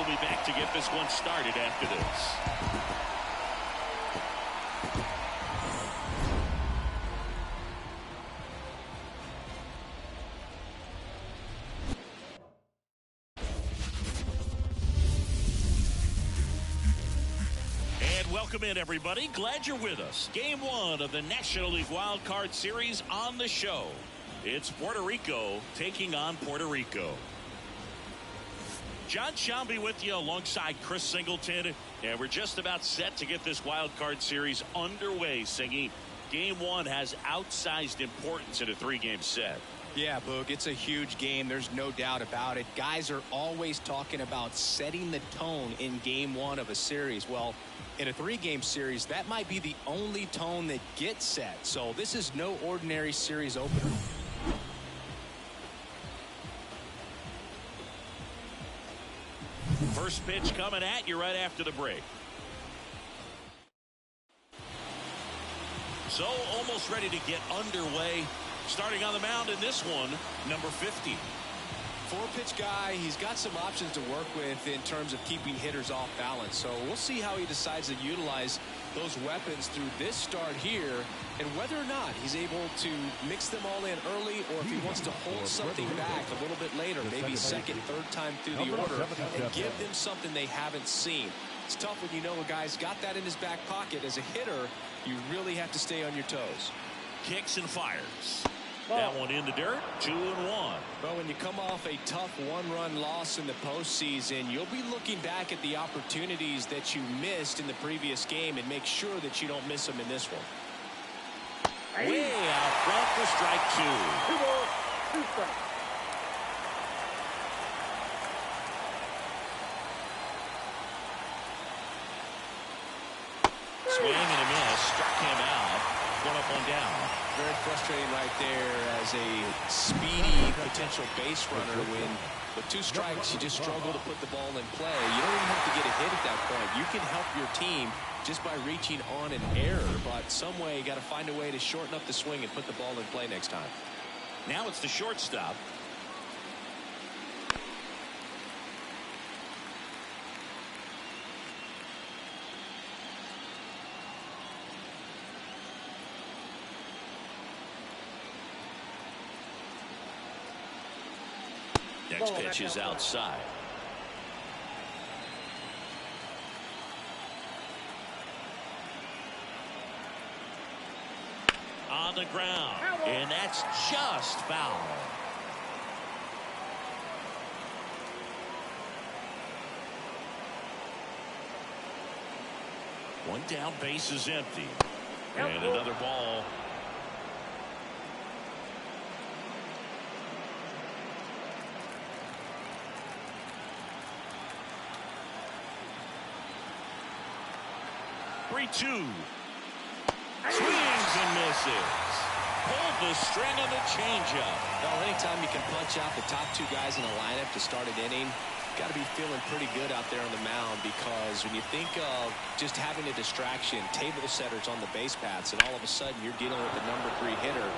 will be back to get this one started after this. Welcome in, everybody. Glad you're with us. Game 1 of the National League Wild Card Series on the show. It's Puerto Rico taking on Puerto Rico. John Shambi with you alongside Chris Singleton. And we're just about set to get this Wild Card Series underway, Singy. Game 1 has outsized importance in a 3-game set. Yeah, Boog, it's a huge game. There's no doubt about it. Guys are always talking about setting the tone in Game 1 of a series. Well, in a 3-game series, that might be the only tone that gets set. So this is no ordinary series opener. First pitch coming at you right after the break. So almost ready to get underway. Starting on the mound in this one, number 50. 4-pitch guy. He's got some options to work with in terms of keeping hitters off balance. So we'll see how he decides to utilize those weapons through this start here, and whether or not he's able to mix them all in early, or if he wants to hold something back a little bit later, maybe second, third time through the order, and give them something they haven't seen. It's tough when you know a guy's got that in his back pocket. As a hitter, you really have to stay on your toes. Kicks and fires. That one in the dirt, 2-1. Well, when you come off a tough 1-run loss in the postseason, you'll be looking back at the opportunities that you missed in the previous game and make sure that you don't miss them in this one. Way out front for strike 2. 2 balls, 2 strikes. Swing and a miss, struck him out. 1 up, 1 down. Very frustrating right there as a speedy potential base runner when with 2 strikes you just struggle to put the ball in play. You don't even have to get a hit at that point. You can help your team just by reaching on an error, but some way you got to find a way to shorten up the swing and put the ball in play next time. Now it's the shortstop. Next pitch is outside. On the ground, and that's just foul. One down, base is empty. And another ball. Two. Swings and misses. Pulled the string on the changeup. Well, anytime you can punch out the top 2 guys in a lineup to start an inning, got to be feeling pretty good out there on the mound, because when you think of just having a distraction, table setters on the base paths, and all of a sudden you're dealing with the number 3 hitter,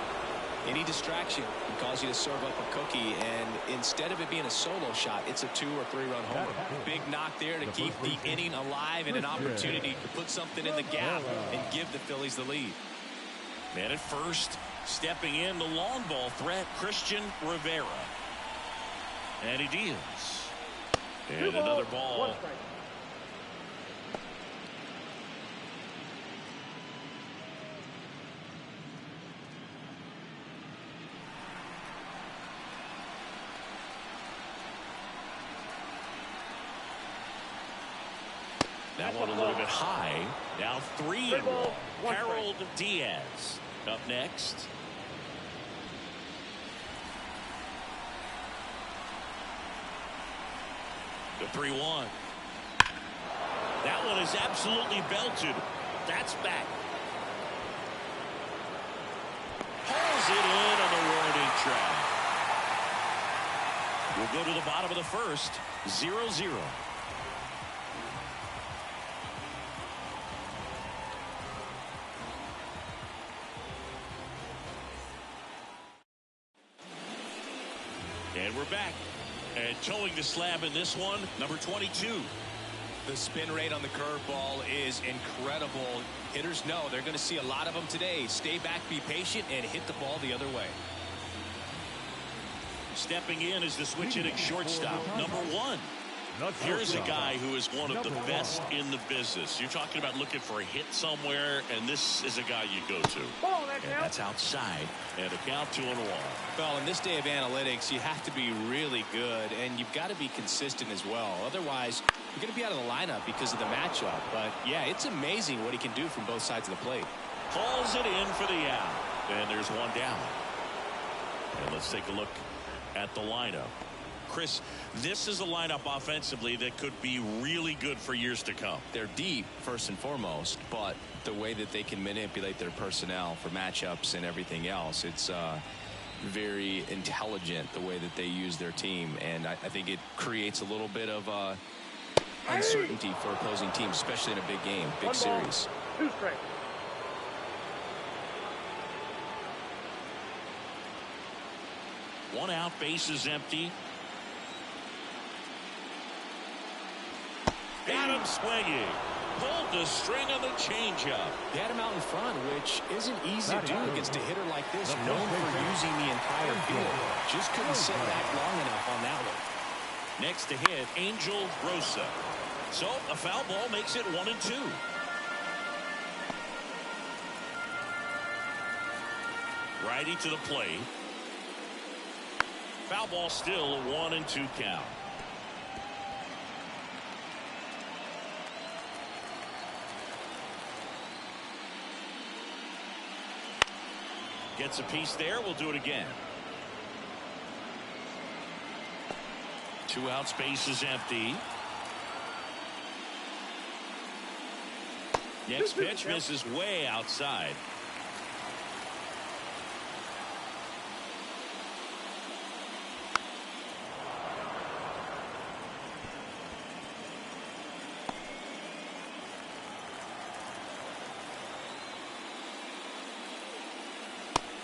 any distraction can cause you to serve up a cookie, and instead of it being a solo shot, it's a 2- or 3-run homer. Big knock there to keep the inning alive, and an opportunity to put something in the gap and give the Phillies the lead. Man at first, stepping in the long ball threat, Christian Rivera. And he deals. And another ball. That one a little bit high. Now 3-1. Harold Diaz up next. The 3-1. That one is absolutely belted. That's back. Hauls it in on the warning track. We'll go to the bottom of the first. 0-0. And we're back. And towing the slab in this one, number 22. The spin rate on the curveball is incredible. Hitters know they're going to see a lot of them today. Stay back, be patient, and hit the ball the other way. Stepping in is the switch hitting shortstop, number 1. Here's a guy who is one of the best in the business. You're talking about looking for a hit somewhere, and this is a guy you go to. And that's outside. And a count 2-1. Well, in this day of analytics, you have to be really good, and you've got to be consistent as well. Otherwise, you're going to be out of the lineup because of the matchup. But, yeah, it's amazing what he can do from both sides of the plate. Calls it in for the out. And there's one down. And let's take a look at the lineup. Chris, this is a lineup offensively that could be really good for years to come. They're deep, first and foremost, but the way that they can manipulate their personnel for matchups and everything else, it's very intelligent the way that they use their team. And I think it creates a little bit of uncertainty for opposing teams, especially in a big game, big series. 2 strikes. One out, bases empty. Got him swinging. Pulled the string on the changeup. They had him out in front, which isn't easy to do against a hitter like this, known for using the entire field. Just couldn't sit back long enough on that one. Next to hit, Angel Rosa. So a foul ball makes it 1-2. Righty to the plate. Foul ball still, 1-2 count. Gets a piece there. We'll do it again. 2 outs, base is empty. Next pitch misses way outside.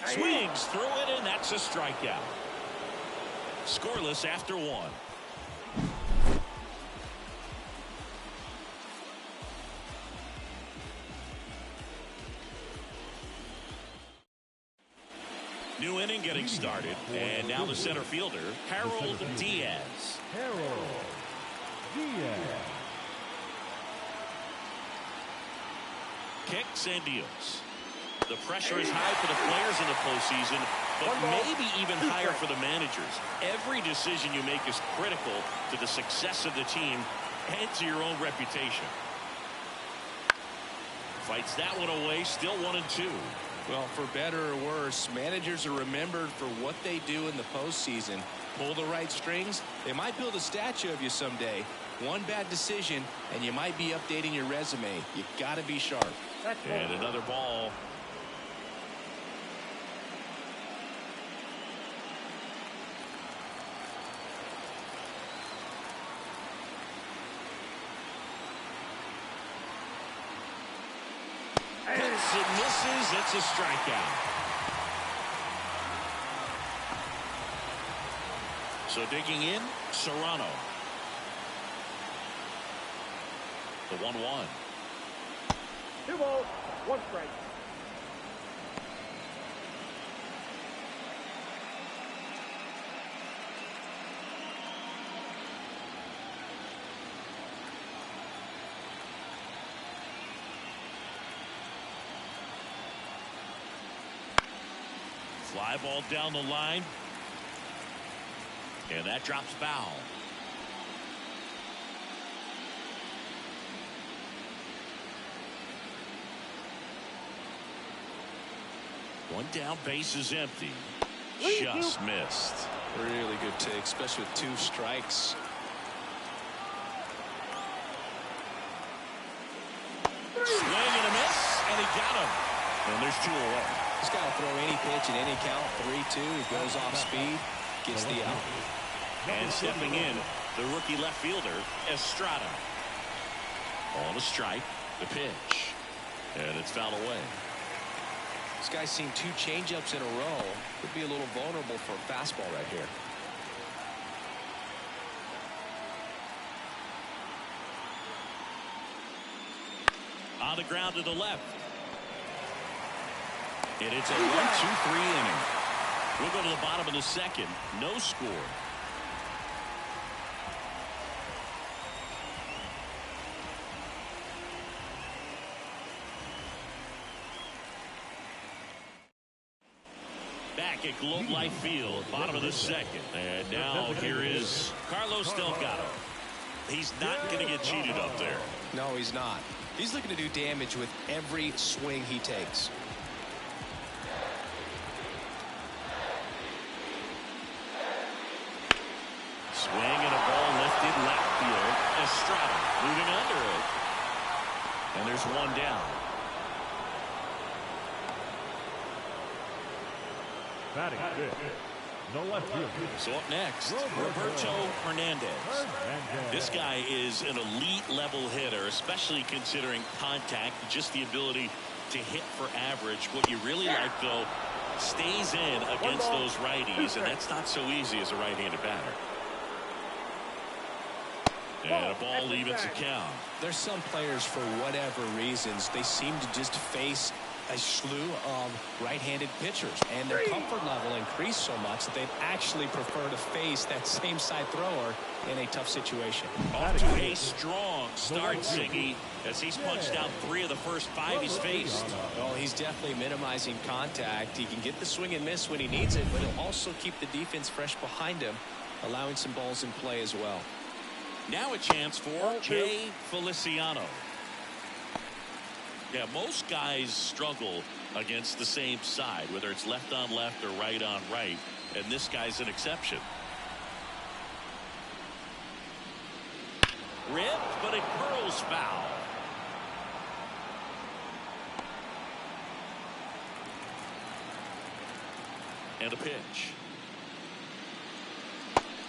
Swings through it, and that's a strikeout. Scoreless after 1. New inning getting started, and now the center fielder, Harold Diaz. Kicks and deals. The pressure is high for the players in the postseason, but maybe even higher for the managers. Every decision you make is critical to the success of the team and to your own reputation. Fights that one away, still 1-2. Well, for better or worse, managers are remembered for what they do in the postseason. Pull the right strings, they might build a statue of you someday. One bad decision, and you might be updating your resume. You got to be sharp. And another ball. It misses. It's a strikeout. So digging in, Serrano. The 1-1. 2 balls, 1 strike. Fly ball down the line. And that drops foul. One down, base is empty. Just missed. Really good take, especially with 2 strikes. Swing and a miss, and he got him. And there's 2 away. He's got to throw any pitch in any count. 3-2. He goes off speed, gets the out. And stepping in, the rookie left fielder, Estrada. On a strike, the pitch. And it's fouled away. This guy's seen 2 changeups in a row. Could be a little vulnerable for a fastball right here. On the ground to the left. And it's a 1-2-3 inning. We'll go to the bottom of the second. No score. Back at Globe Life Field, bottom of the second. And now here is Carlos Delgado. He's not going to get cheated up there. No, he's not. He's looking to do damage with every swing he takes. Swing and a ball lifted left field. Estrada moving under it. And there's one down. Batting good. No left field. So up next, Roberto Hernandez. This guy is an elite level hitter, especially considering contact, just the ability to hit for average. What you really like, though, stays in against those righties, and that's not so easy as a right-handed batter. And a ball evens the count. There's some players, for whatever reasons, they seem to just face a slew of right-handed pitchers, and their comfort level increased so much that they'd actually prefer to face that same side thrower in a tough situation. Off to a strong start, Siggy, as he's punched out 3 of the first 5 he's faced. Well, he's definitely minimizing contact. He can get the swing and miss when he needs it, but he'll also keep the defense fresh behind him, allowing some balls in play as well. Now a chance for Jay Feliciano. Yeah, most guys struggle against the same side, whether it's left on left or right on right, and this guy's an exception. Ripped, but it curls foul. And a pitch.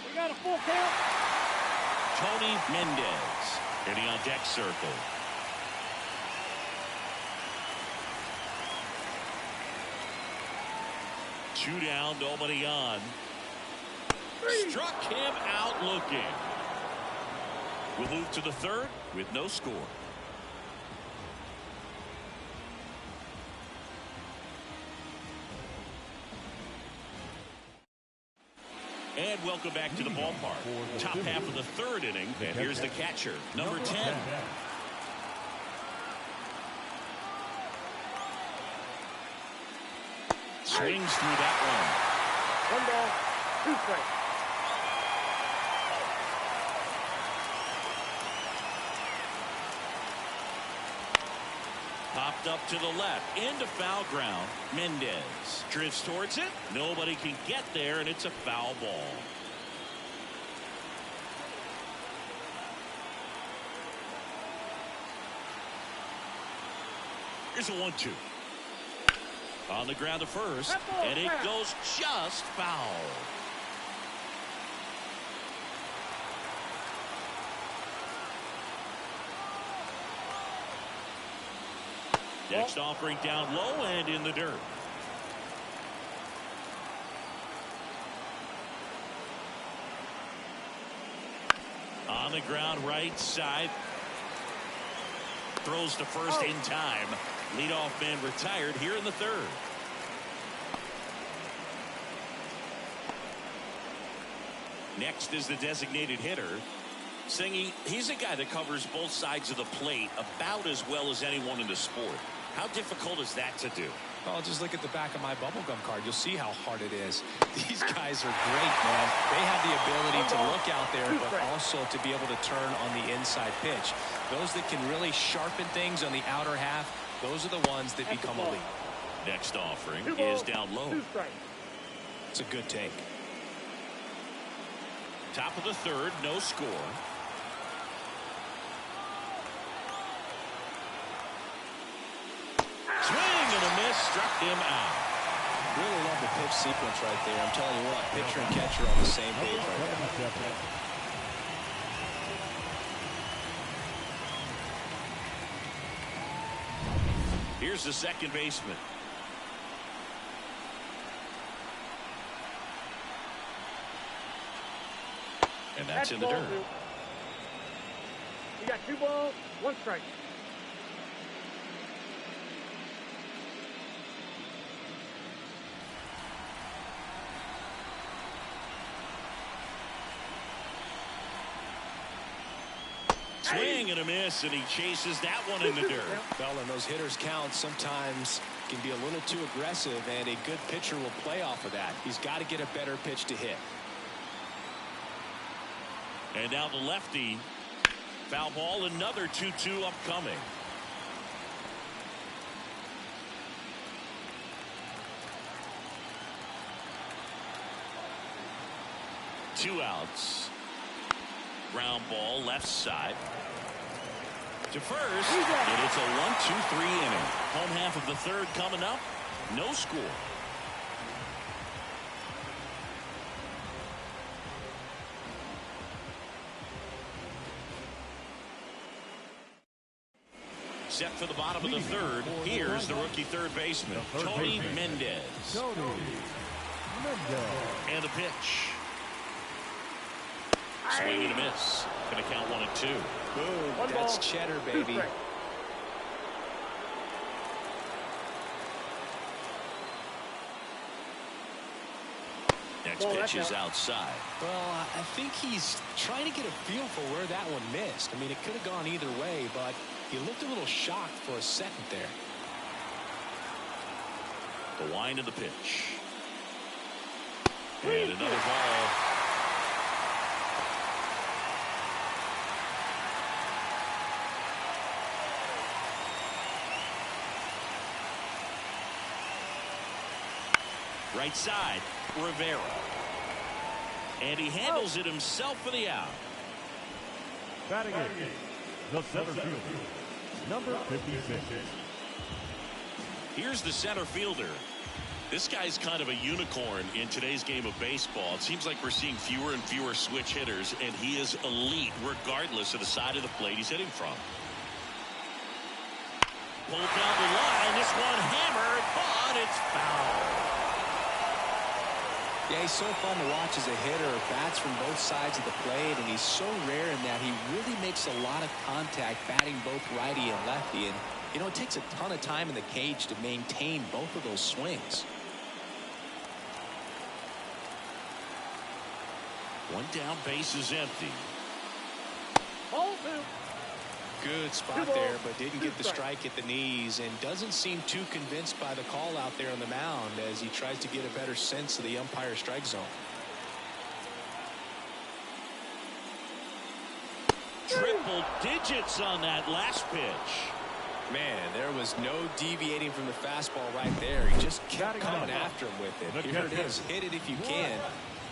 We got a full count. Tony Mendez hitting on deck circle. Two down, nobody on. Struck him out looking. We'll move to the third with no score. And welcome back to the ballpark. Top half of the third inning. And here's the catcher, number 10. Swings through that one. 1 ball, 2 strikes. Popped up to the left, into foul ground. Mendez drifts towards it. Nobody can get there, and it's a foul ball. Here's a 1-2. On the ground to first, and it goes just foul. Next offering down low and in the dirt. On the ground right side. Throws to first in time. Leadoff man retired here in the third. Next is the designated hitter. Singy, he's a guy that covers both sides of the plate about as well as anyone in the sport. How difficult is that to do? Oh, just look at the back of my bubblegum card. You'll see how hard it is. These guys are great, man. They have the ability to look out there, but also to be able to turn on the inside pitch. Those that can really sharpen things on the outer half, those are the ones that become elite. Next offering is down low. It's a good take. Top of the third, no score. Swing and a miss, struck him out. Really love the pitch sequence right there. I'm telling you what, pitcher and catcher on the same page right now. Here's the second baseman. And that's in the dirt. You got 2 balls, 1 strike. swing and a miss, and he chases that one in the dirt. Well, and those hitters count sometimes can be a little too aggressive, and a good pitcher will play off of that. He's got to get a better pitch to hit. And now the lefty. Foul ball, another 2-2 upcoming. Two outs. Ground ball left side to first, and it's a 1-2-3 inning. Home half of the third coming up. No score. Set for the bottom of the third. Here's the rookie third baseman, Tony Mendez. And the pitch. Swing and a miss. Going to count 1-2. Boom. That's cheddar, baby. Next pitch is outside. Well, I think he's trying to get a feel for where that one missed. I mean, it could have gone either way, but he looked a little shocked for a second there. The wind of the pitch. And another ball. Right side, Rivera. And he handles it himself for the out. Batting in, the center fielder, number 56. Here's the center fielder. This guy's kind of a unicorn in today's game of baseball. It seems like we're seeing fewer and fewer switch hitters, and he is elite regardless of the side of the plate he's hitting from. Pulled down the line. This one hammered, but it's foul. Yeah, he's so fun to watch as a hitter. Bats from both sides of the plate, and he's so rare in that he really makes a lot of contact batting both righty and lefty. And, you know, it takes a ton of time in the cage to maintain both of those swings. One down, base is empty. Good spot there, but didn't get the strike at the knees, and doesn't seem too convinced by the call out there on the mound as he tries to get a better sense of the umpire strike zone. Triple digits on that last pitch. Man, there was no deviating from the fastball right there. He just kept coming after him with it. Here it is. Hit it if you can.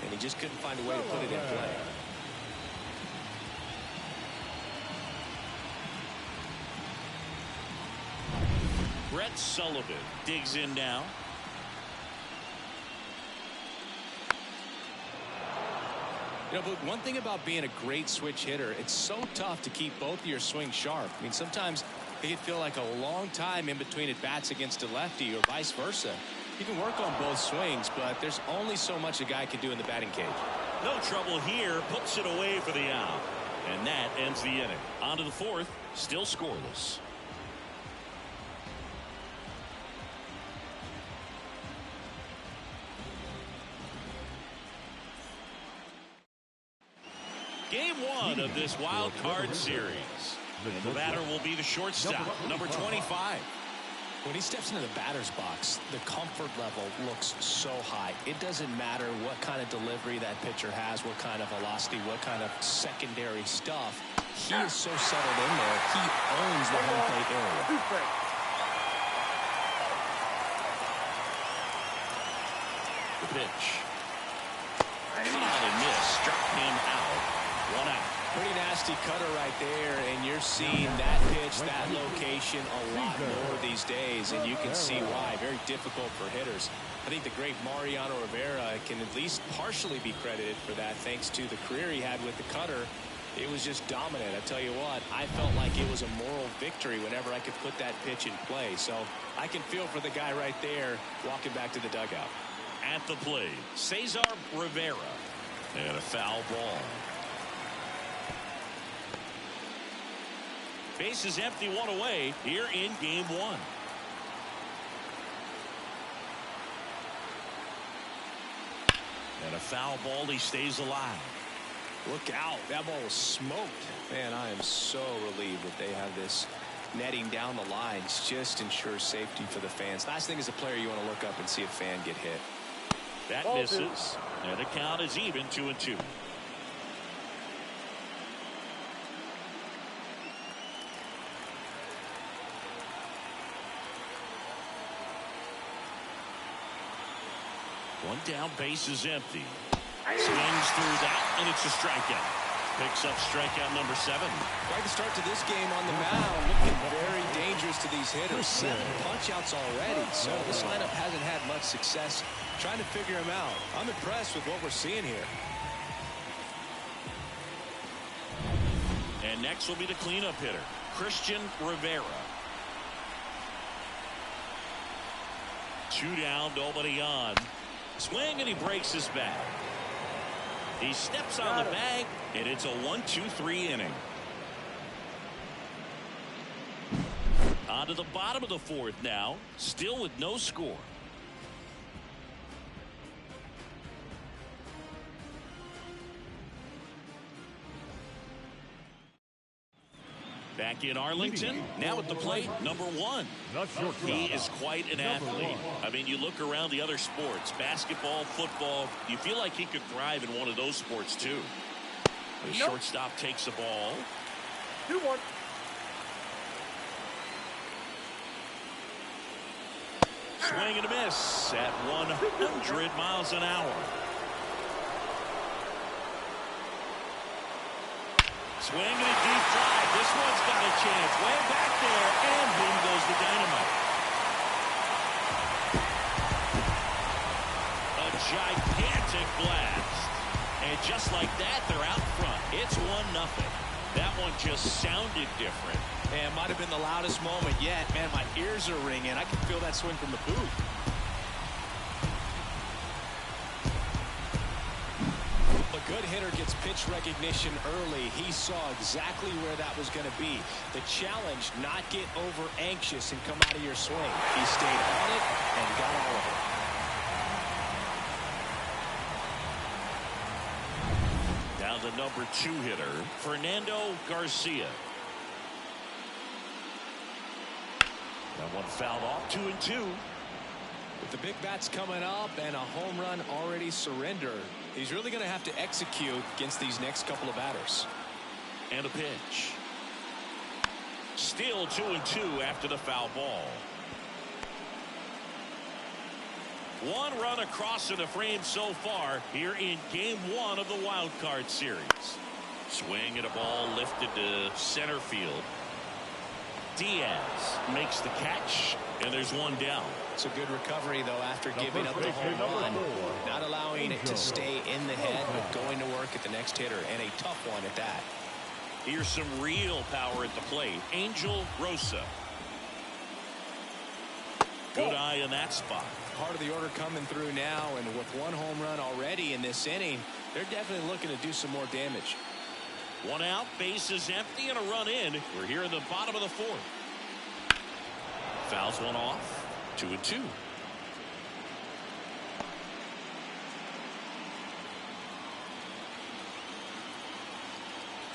And he just couldn't find a way to put it in play. Brett Sullivan digs in now. You know, but one thing about being a great switch hitter, it's so tough to keep both of your swings sharp. I mean, sometimes it can feel like a long time in between at bats against a lefty or vice versa. You can work on both swings, but there's only so much a guy can do in the batting cage. No trouble here, puts it away for the out. And that ends the inning. On to the fourth, still scoreless. Game one of this wild card series. And the batter will be the shortstop, number 25. When he steps into the batter's box, the comfort level looks so high. It doesn't matter what kind of delivery that pitcher has, what kind of velocity, what kind of secondary stuff. He is so settled in there. He owns the home plate area. The pitch. Solid miss. Struck him out. 1 out. Pretty nasty cutter right there, and you're seeing that pitch, that location a lot more these days, and you can see why. Very difficult for hitters. I think the great Mariano Rivera can at least partially be credited for that, thanks to the career he had with the cutter. It was just dominant. I tell you what, I felt like it was a moral victory whenever I could put that pitch in play. So I can feel for the guy right there walking back to the dugout. At the plate, Cesar Rivera. And a foul ball. Base is empty, one away here in game one. And a foul ball, he stays alive. Look out. That ball was smoked. Man, I am so relieved that they have this netting down the lines. Just ensures safety for the fans. Last thing as a player, you want to look up and see a fan get hit. That misses. And the count is even, 2-2. One down, base is empty. Swings through that, and it's a strikeout. Picks up strikeout number 7. Quite the start to this game on the mound. Looking very dangerous to these hitters. 7 punch-outs already, so this lineup hasn't had much success trying to figure him out. I'm impressed with what we're seeing here. And next will be the cleanup hitter, Christian Rivera. 2 down, nobody on. Swing, and he breaks his bat. He steps on the bag, and it's a 1-2-3 inning. On to the bottom of the 4th now, still with no score. Back in Arlington, now at the plate, number 1. He is quite an athlete. I mean, you look around the other sports, basketball, football, you feel like he could thrive in one of those sports too. The shortstop takes the ball. 2-1. Swing and a miss at 100 miles an hour. Swing and a deep drive. This one's got a chance. Way back there, and boom goes the dynamite. A gigantic blast. And just like that, they're out front. It's 1-0. That one just sounded different. Man, might have been the loudest moment yet. Man, my ears are ringing. I can feel that swing from the booth. A good hitter gets pitch recognition early. He saw exactly where that was going to be. The challenge, not get over anxious and come out of your swing. He stayed on it and got all of it. Now the number 2 hitter, Fernando Garcia. That one fouled off, 2-2. With the big bats coming up and a home run already surrendered, he's really going to have to execute against these next couple of batters. And a pitch. Still 2-2 after the foul ball. 1 run across in the frame so far here in game 1 of the wild card series. Swing and a ball lifted to center field. Diaz makes the catch, and there's 1 down. It's a good recovery, though, after giving up the home run. Not allowing it to stay in the head, but going to work at the next hitter, and a tough one at that. Here's some real power at the plate. Angel Rosa. Good eye in that spot. Part of the order coming through now, and with 1 home run already in this inning, they're definitely looking to do some more damage. 1 out, base is empty, and a run in. We're here in the bottom of the 4th. Fouls 1 off, 2-2.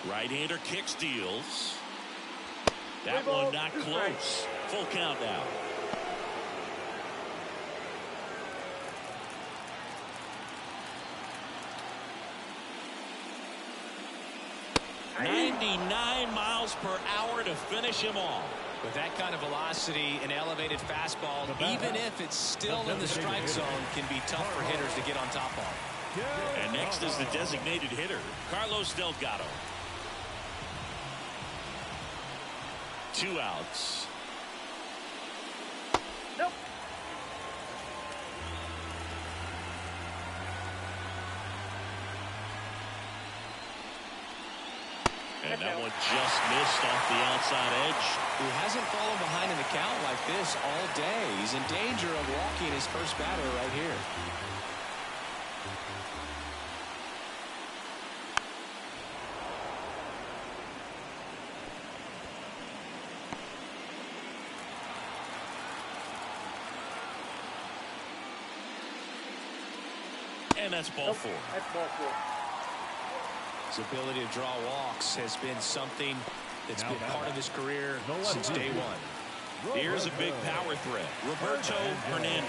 Right-hander kicks, deals. That one not close. Full count now. .99 mph to finish him off. With that kind of velocity, an elevated fastball, even if it's still in the strike zone, can be tough for hitters to get on top of. And next is the designated hitter, Carlos Delgado. 2 outs. Nope. And that one just missed off the outside edge. He hasn't fallen behind in the count like this all day. He's in danger of walking his first batter right here. And that's ball 4. That's ball 4. His ability to draw walks has been something that's been part of his career since day one. Here's a big power threat, Roberto Hernandez.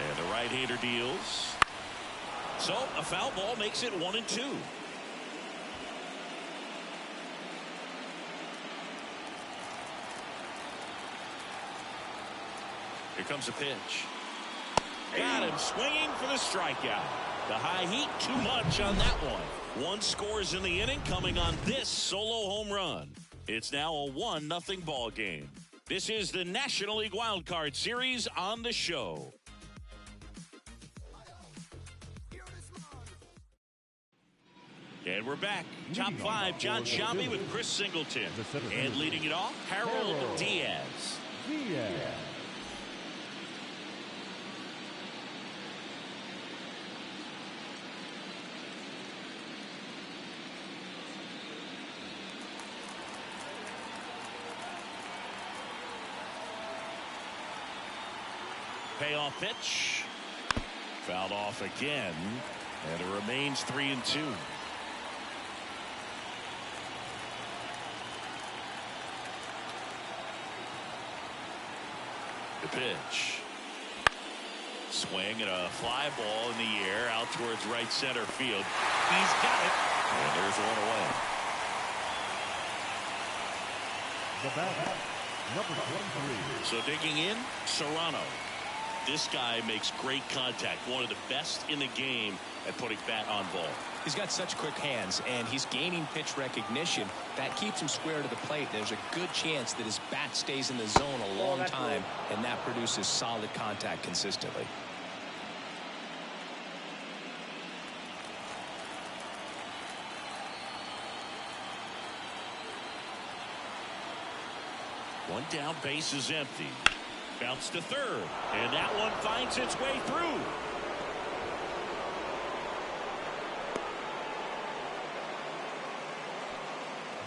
And the right-hander deals. So a foul ball makes it 1-2. Here comes a pitch. Got him swinging for the strikeout. The high heat, too much on that one. One scores in the inning, coming on this solo home run. It's now a 1-0 ball game. This is the National League Wild Card Series on the show. And we're back. Top 5, John Shambi with Chris Singleton. And leading it off, Harold Diaz. Payoff pitch. Fouled off again. And it remains 3-2. The pitch. Swing and a fly ball in the air out towards right center field. He's got it. And there's one away. The bat, number 23. So digging in, Serrano. This guy makes great contact. One of the best in the game at putting bat on ball. He's got such quick hands, and he's gaining pitch recognition. That keeps him square to the plate. There's a good chance that his bat stays in the zone a long time, and that produces solid contact consistently. One down, base is empty. Bounce to third, and that one finds its way through.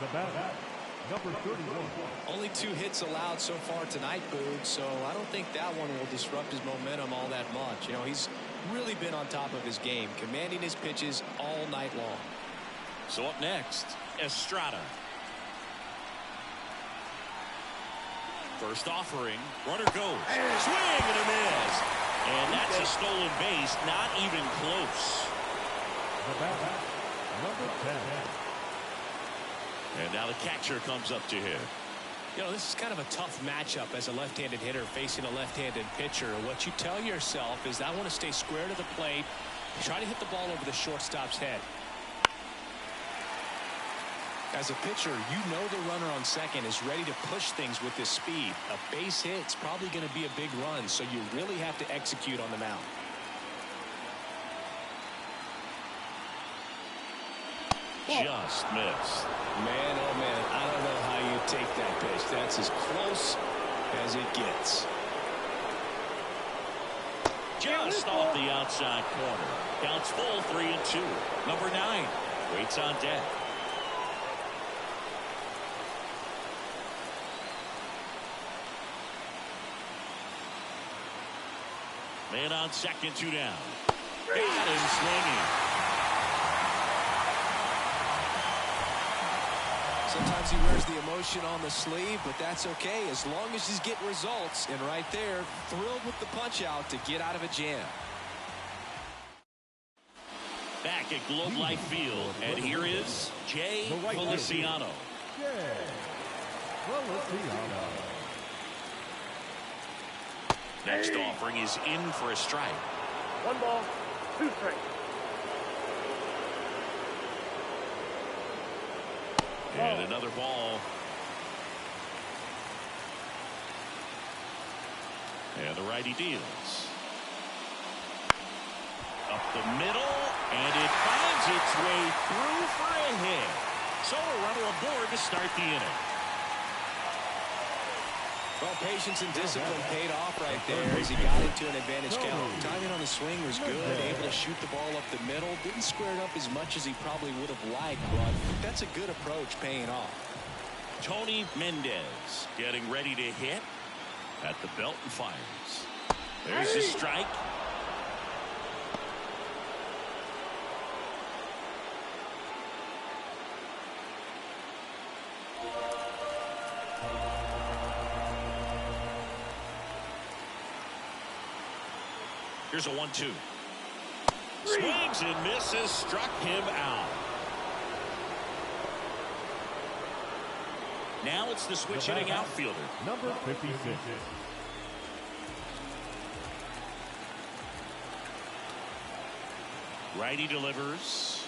The bat, number 31. Only 2 hits allowed so far tonight, Boog, so I don't think that one will disrupt his momentum all that much. You know, he's really been on top of his game, commanding his pitches all night long. So up next, Estrada. First offering, runner goes. Swing and a miss. And that's a stolen base, not even close. The bat, number 10. And now the catcher comes up to him. You know, this is kind of a tough matchup as a left-handed hitter facing a left-handed pitcher. What you tell yourself is, I want to stay square to the plate, try to hit the ball over the shortstop's head. As a pitcher, you know the runner on second is ready to push things with this speed. A base hit's probably going to be a big run, so you really have to execute on the mound. Just missed. Man, oh man, I don't know how you take that pitch. That's as close as it gets. Just off the outside corner. Counts full, 3-2. Number 9 waits on deck. Man on second, 2 down. Got him swinging. Sometimes he wears the emotion on the sleeve, but that's okay as long as he's getting results. And right there, thrilled with the punch out to get out of a jam. Back at Globe Life Field, and here is Jay Feliciano. Next offering is in for a strike. 1 ball, 2 strikes. And another ball. And the righty deals. Up the middle, and it finds its way through for a hit. So a runner aboard to start the inning. Well, patience and discipline paid off right there as he got into an advantage count. Timing on the swing was good, able to shoot the ball up the middle. Didn't square it up as much as he probably would have liked, but that's a good approach paying off. Tony Mendez getting ready to hit at the belt and fires. There's a strike. Here's a 1-2. Swings and misses, struck him out. Now it's the switch hitting outfielder. Number 56. Righty delivers.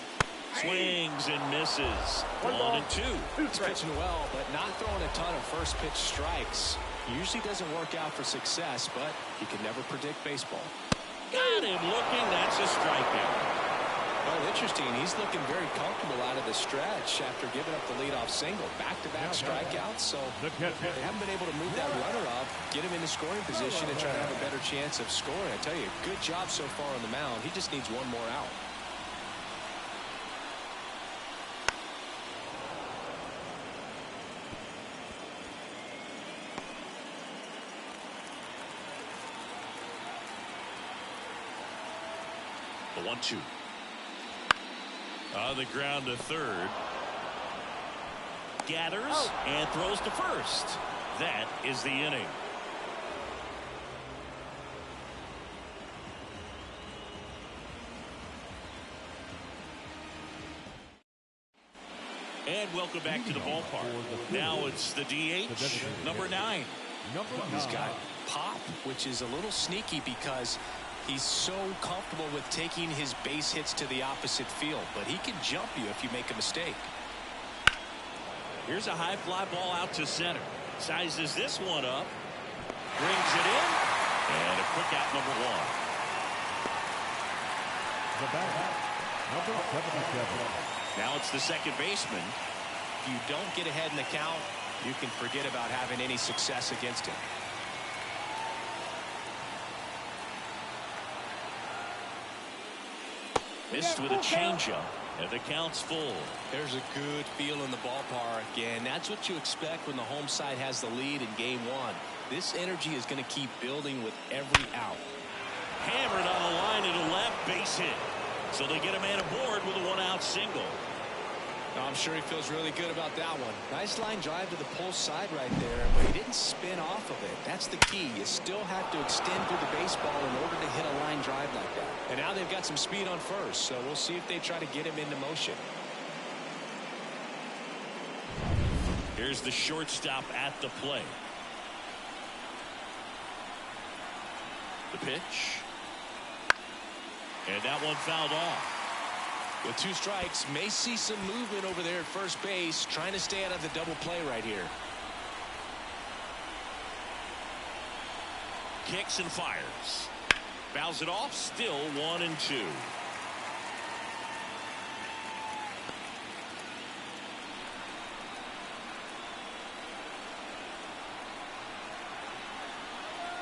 Swings and misses. 1-2. He's pitching well, but not throwing a ton of first pitch strikes. Usually doesn't work out for success, but you can never predict baseball. Got him looking. That's a strikeout. Well, interesting. He's looking very comfortable out of the stretch after giving up the leadoff single. Back-to-back strikeouts, so they haven't been able to move that runner up, get him into scoring position, and try to have a better chance of scoring. I tell you, good job so far on the mound. He just needs one more out. The 1-2. On the ground to third. Gathers and throws to first. That is the inning. And welcome back to the ballpark. Now it's the DH, number 9. He's got pop, which is a little sneaky because he's so comfortable with taking his base hits to the opposite field, but he can jump you if you make a mistake. Here's a high fly ball out to center. Sizes this one up. Brings it in. And a quick out, number 1. The batter, number 77. Now it's the second baseman. If you don't get ahead in the count, you can forget about having any success against him. Missed with a changeup, and the count's full. There's a good feel in the ballpark, and that's what you expect when the home side has the lead in game 1. This energy is going to keep building with every out. Hammered on the line to the left, base hit. So they get a man aboard with a 1-out single. I'm sure he feels really good about that one. Nice line drive to the pull side right there, but he didn't spin off of it. That's the key. You still have to extend through the baseball in order to hit a line drive like that. And now they've got some speed on first, so we'll see if they try to get him into motion. Here's the shortstop at the plate. The pitch. And that one fouled off. With 2 strikes, may see some movement over there at first base, trying to stay out of the double play right here. Kicks and fires. Fouls it off, still 1-2.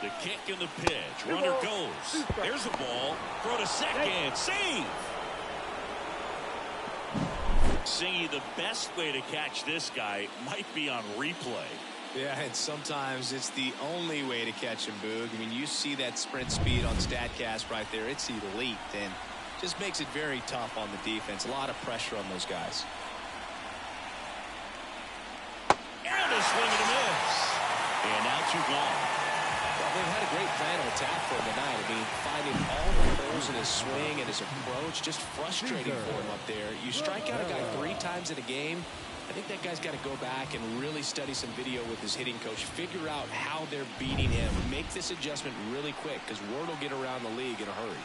The kick and the pitch. Runner goes. There's a ball. Throw to second. Save. Singy, the best way to catch this guy might be on replay. Yeah, and sometimes it's the only way to catch him, Boog. I mean, you see that sprint speed on StatCast right there. It's elite, and just makes it very tough on the defense. A lot of pressure on those guys. And a swing and a miss. And now 2 gone. Well, they've had a great plan of attack for him tonight. I mean, finding all the holes in his swing and his approach, just frustrating for him up there. You strike out a guy 3 times in a game, I think that guy's got to go back and really study some video with his hitting coach, figure out how they're beating him, make this adjustment really quick, because word will get around the league in a hurry.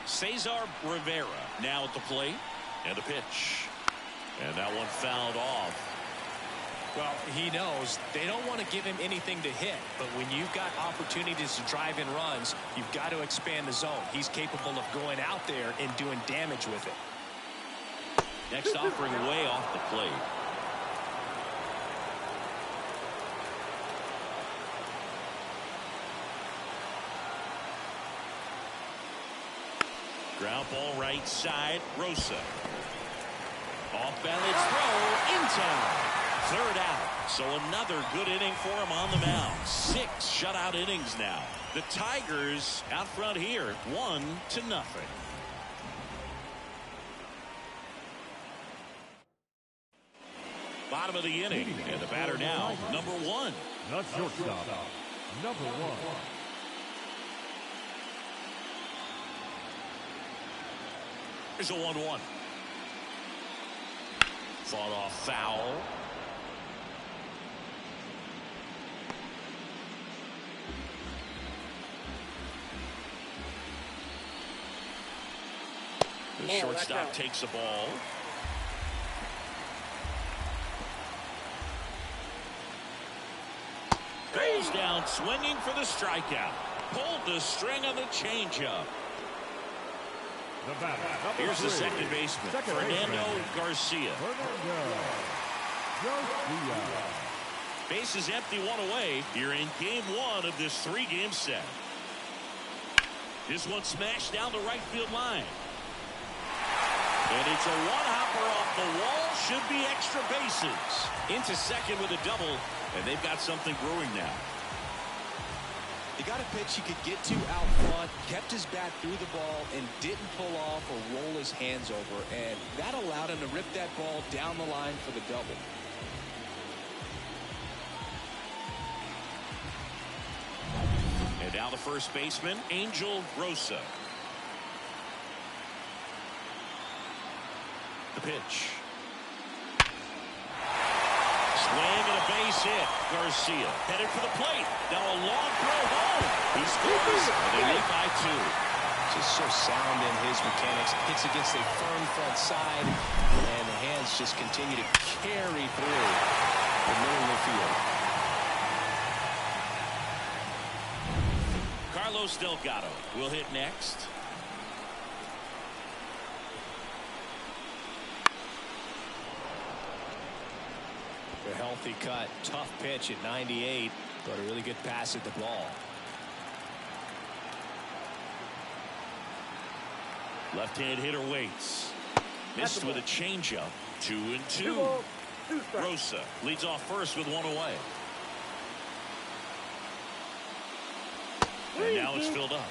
Cesar Rivera now at the plate, and the pitch. And that one fouled off. Well, he knows they don't want to give him anything to hit, but when you've got opportunities to drive in runs, you've got to expand the zone. He's capable of going out there and doing damage with it. Next offering way off the plate. Ground ball right side. Rosa. Off balance throw in time. 3rd out. So another good inning for him on the mound. 6 shutout innings now. The Tigers out front here, 1-0. Bottom of the inning, and the batter now, number 1. The shortstop, number 1. Here's a 1-1. Fought off foul. The shortstop takes the ball. Goes down swinging for the strikeout. Pulled the string on the changeup. Here's the second baseman, Fernando Garcia. Base is empty, one away. You're in game one of this 3-game set. This one smashed down the right field line. And it's a one-hopper off the wall. Should be extra bases. Into second with a double, and they've got something brewing now. He got a pitch he could get to out front, kept his bat through the ball, and didn't pull off or roll his hands over. And that allowed him to rip that ball down the line for the double. And now the first baseman, Angel Rosa. The pitch. Swing and a base hit. Garcia headed for the plate. Now a long throw home. He scores, and they lead by 2. Just so sound in his mechanics. Hits against a firm front side, and the hands just continue to carry through the middle of the field. Carlos Delgado will hit next. A healthy cut, tough pitch at 98, but a really good pass at the ball. Left-hand hitter waits. Missed with a changeup. 2-2. Rosa leads off first with 1 away. And now it's filled up.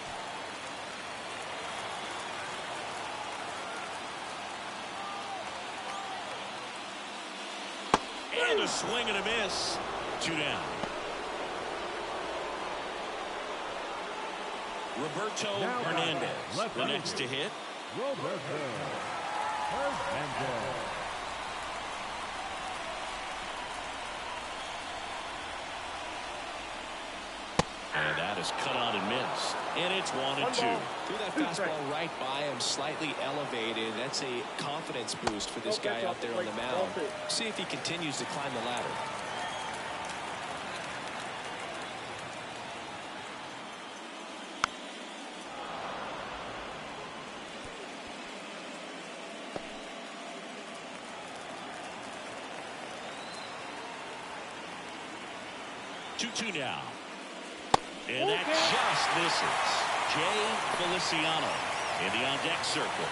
And a swing and a miss. 2 down. Roberto Hernandez, the next to hit. Roberto Hernandez. And that is cut on and missed. And it's 1-2. Threw that fastball right by him, slightly elevated. That's a confidence boost for this guy out there on the mound. See if he continues to climb the ladder. Two now. And that just misses. Jay Feliciano in the on-deck circle.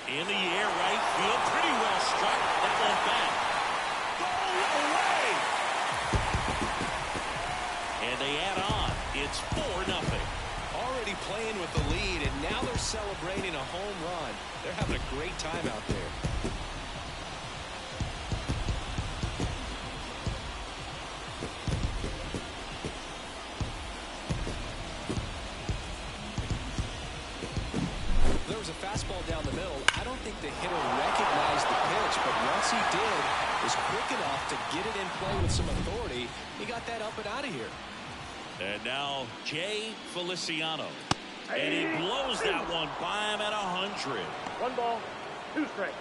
In the air, right field. Pretty well struck. That one back. Go away! And they add on. It's 4-0. Already playing with the lead, and now they're celebrating a home run. They're having a great time out there. There was a fastball down the middle. I don't think the hitter recognized the pitch, but once he did, was quick enough to get it in play with some authority. He got that up and out of here. And now Jay Feliciano. And he blows that one by him at 100. 1 ball, 2 strikes.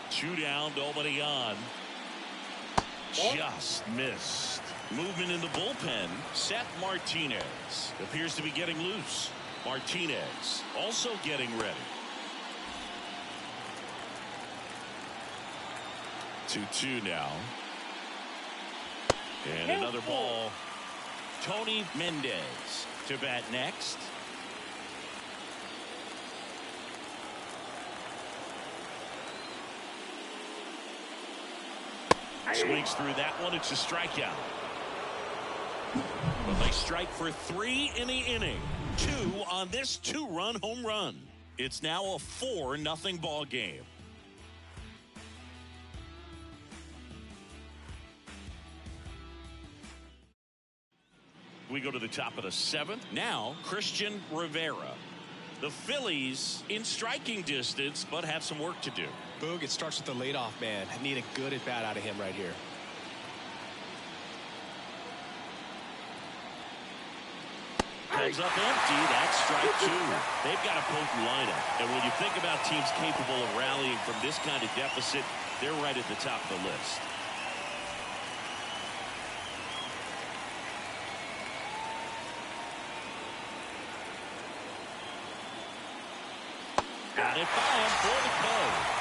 Two down, nobody on. Just missed. Movement in the bullpen. Seth Martinez appears to be getting loose. Martinez also getting ready. 2-2 now. And another ball. Tony Mendez to bat next. Swings through that one. It's a strikeout. But they strike for 3 in the inning. 2 on this 2-run home run. It's now a 4-0 ball game. We go to the top of the 7th. Now, Christian Rivera. The Phillies in striking distance, but have some work to do. Boog, it starts with the leadoff man. I need a good at-bat out of him right here. Comes up empty. That's strike 2. They've got a potent lineup. And when you think about teams capable of rallying from this kind of deficit, they're right at the top of the list. Got it by him for the Cabo.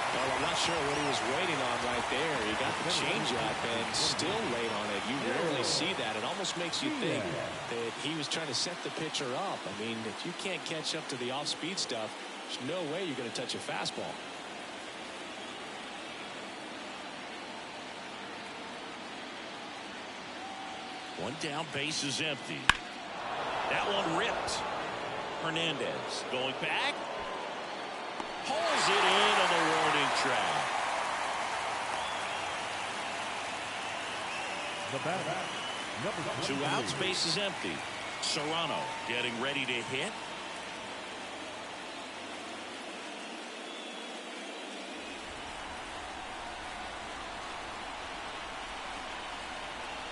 Well, I'm not sure what he was waiting on right there. He got the changeup and still late on it. You rarely see that. It almost makes you think that he was trying to set the pitcher up. I mean, if you can't catch up to the off-speed stuff, there's no way you're going to touch a fastball. One down, base is empty. That one ripped. Hernandez going back. Pulls it in on the warning track. The batter, number 2 outs, base is empty. Serrano getting ready to hit.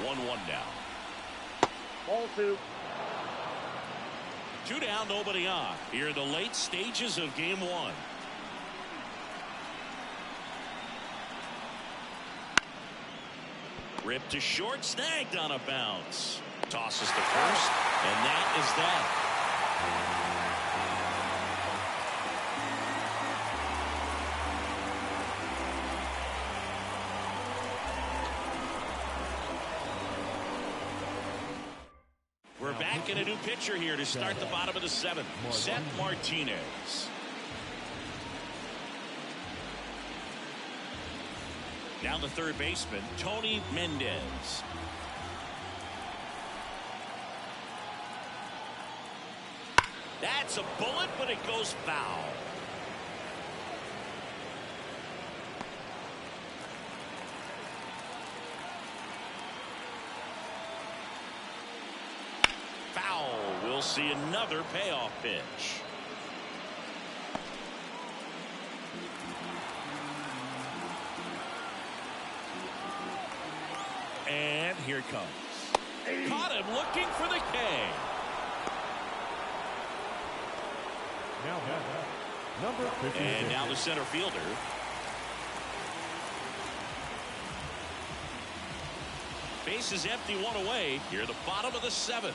One now. Ball 2. 2 down, nobody on. Here in the late stages of game 1. Ripped to short, snagged on a bounce. Tosses to first, and that is that. We're back in a new pitcher here to start the bottom of the 7th. Seth Martinez. Now the third baseman, Tony Mendez. That's a bullet, but it goes foul. Foul. We'll see another payoff pitch. And here it comes. Caught him looking for the K. Now number 50. And now the center fielder. Base is empty, 1 away. Here at the bottom of the 7th.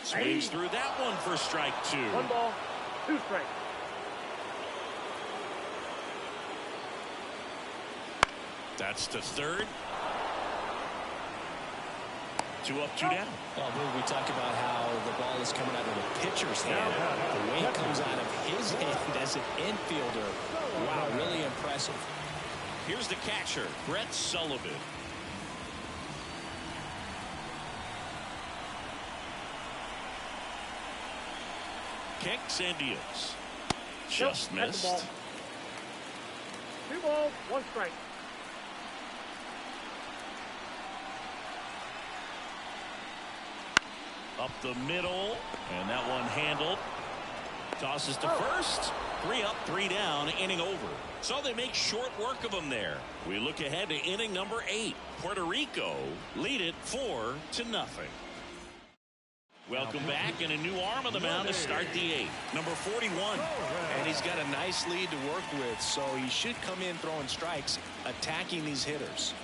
Swings through that one for strike 2. 1 ball, 2 strikes. That's to third. 2 up, 2 down. Well, we talk about how the ball is coming out of the pitcher's hand. The way it comes out of his hand as an infielder. Wow, really impressive. Here's the catcher, Brett Sullivan. Kicks and deals. Just missed. 2 balls, 1 strike. Up the middle, and that one handled. Tosses to first. 3 up, 3 down, inning over. So they make short work of them there. We look ahead to inning number 8. Puerto Rico lead it 4-0. Welcome back, and a new arm on the mound to start the 8th. Number 41. And he's got a nice lead to work with, so he should come in throwing strikes, attacking these hitters.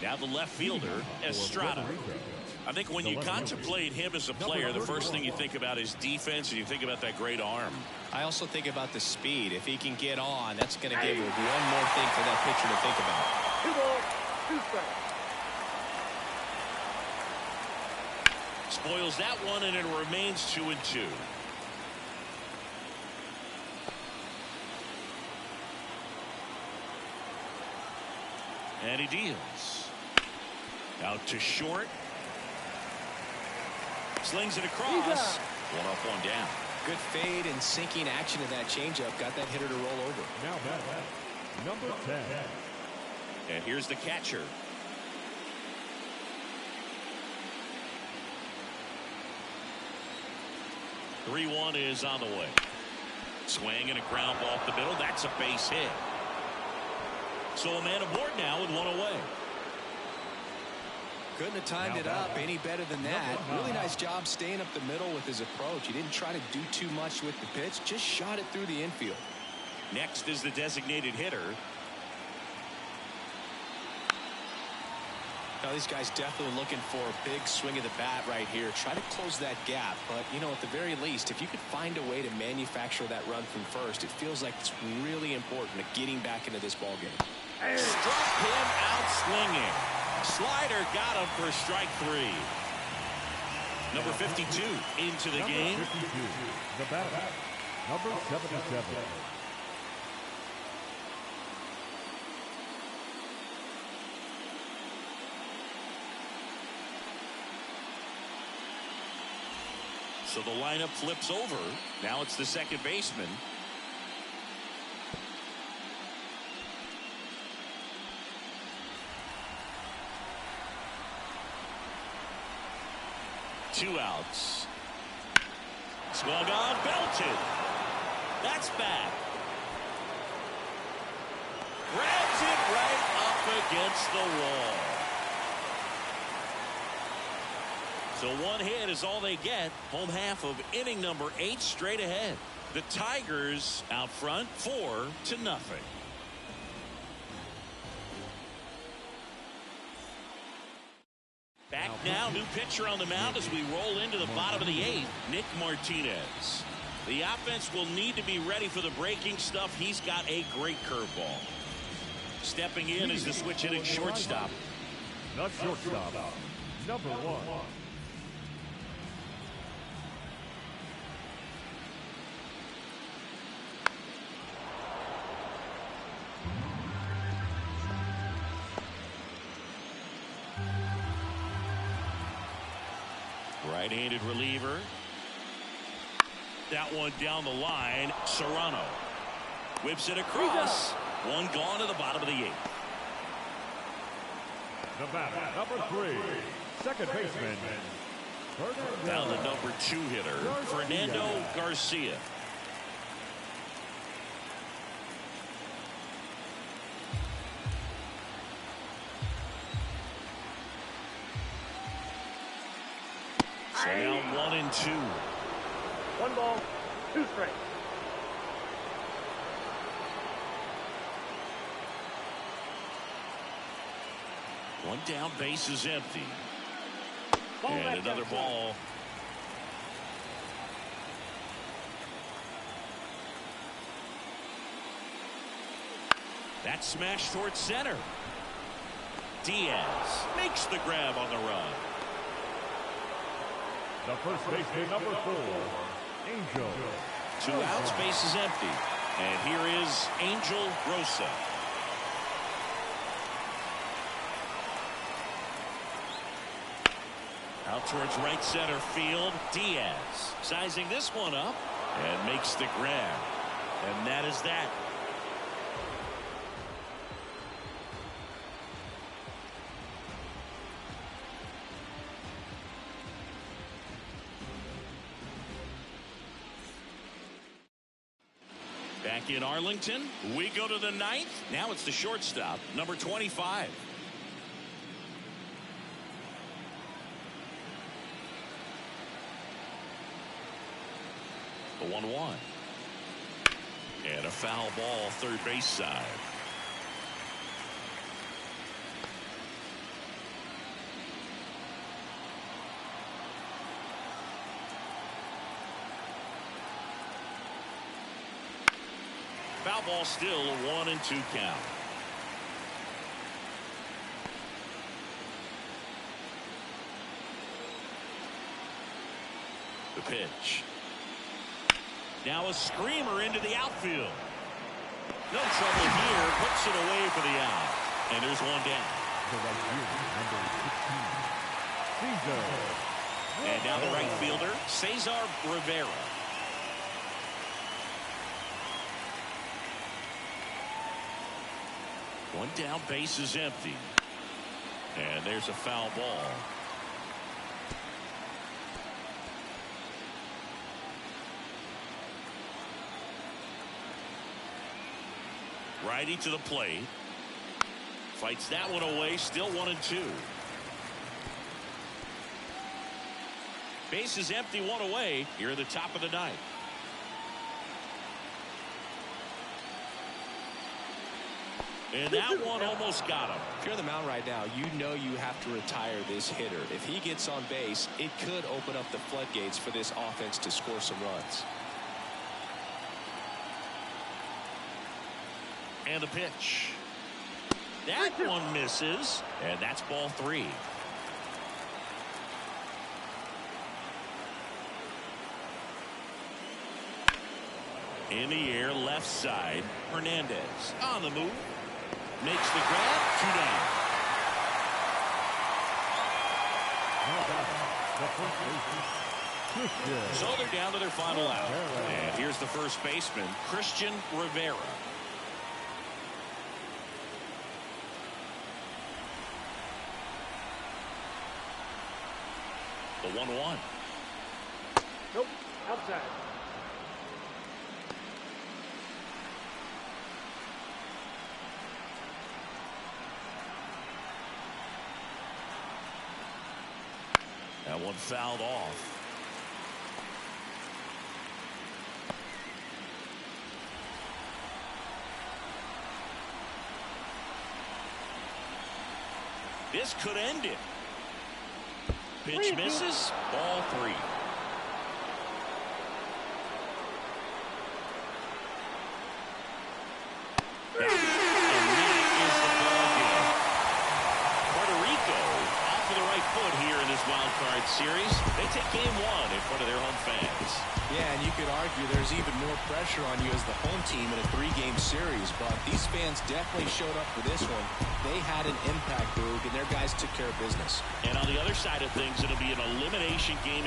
Now the left fielder, Estrada. I think when you contemplate him as a player, the first thing you think about is defense, and you think about that great arm. I also think about the speed. If he can get on, that's going to give one more thing for that pitcher to think about. 2 balls, 2 strikes. Spoils that one, and it remains 2-2. And he deals. Out to short. Slings it across. One up, one down. Good fade and sinking action in that changeup. Got that hitter to roll over. Now number 10. And here's the catcher. (3-1) is on the way. Swing and a ground ball up the middle. That's a base hit. So a man aboard now with one away. Couldn't have timed it up any better than that. Really nice job staying up the middle with his approach. He didn't try to do too much with the pitch. Just shot it through the infield. Next is the designated hitter. Now these guys definitely looking for a big swing of the bat right here. Try to close that gap. But, you know, at the very least, if you could find a way to manufacture that run from first, it feels like it's really important to getting back into this ball game. Struck him out swinging. Slider got him for strike 3. Number 52 into the game. 52, the batter, number 77. So the lineup flips over. Now it's the second baseman. Two outs. Swung on, belted. That's back. Grabs it right up against the wall. So one hit is all they get. Home half of inning number 8 straight ahead. The Tigers out front 4-0. Back now, new pitcher on the mound as we roll into the bottom of the 8th, Nick Martinez. The offense will need to be ready for the breaking stuff. He's got a great curveball. Stepping in is the switch hitting shortstop. The shortstop, number 1. Right-handed reliever. That one down the line. Serrano whips it across. One gone to the bottom of the 8th. The batter, number 3, second baseman. Now the number 2 hitter, Fernando Garcia. So now 1-2. 1 ball, 2 strikes. One down, base is empty. And another ball. That smash towards center. Diaz makes the grab on the run. The first baseman, number 4, Angel. 2 outs, base is empty. And here is Angel Rosa. Out towards right center field. Diaz sizing this one up and makes the grab. And that is that. Back in Arlington, we go to the 9th. Now it's the shortstop, number 25. The 1-1. And a foul ball, third base side. Foul ball, still a 1-2 count. The pitch. Now a screamer into the outfield. No trouble here. Puts it away for the out. And there's one down. The right fielder, number 16, Cidra. And now the right fielder, Cesar Rivera. One down, base is empty. And there's a foul ball. Righty to the plate. Fights that one away, still 1-2. Base is empty, one away here at the top of the ninth. And that one almost got him. If you're on the mound right now, you know you have to retire this hitter. If he gets on base, it could open up the floodgates for this offense to score some runs. And the pitch. That one misses, and that's ball 3. In the air, left side. Hernandez on the move. Makes the grab. 2 down. So they're down to their final out. And here's the first baseman, Christian Rivera. The 1-1. Nope. Outside. That one fouled off. This could end it. Pitch misses. Ball 3. And that is the ball game. Puerto Rico off of the right foot here in this wild card series. They take game 1 in front of their home fans. Yeah, and you could argue there's even more pressure on you as the home team in a 3-game series, but these fans definitely showed up for this one. They had an impact, Boog, and their guys took care of business. And on the other side of things, it'll be an elimination game.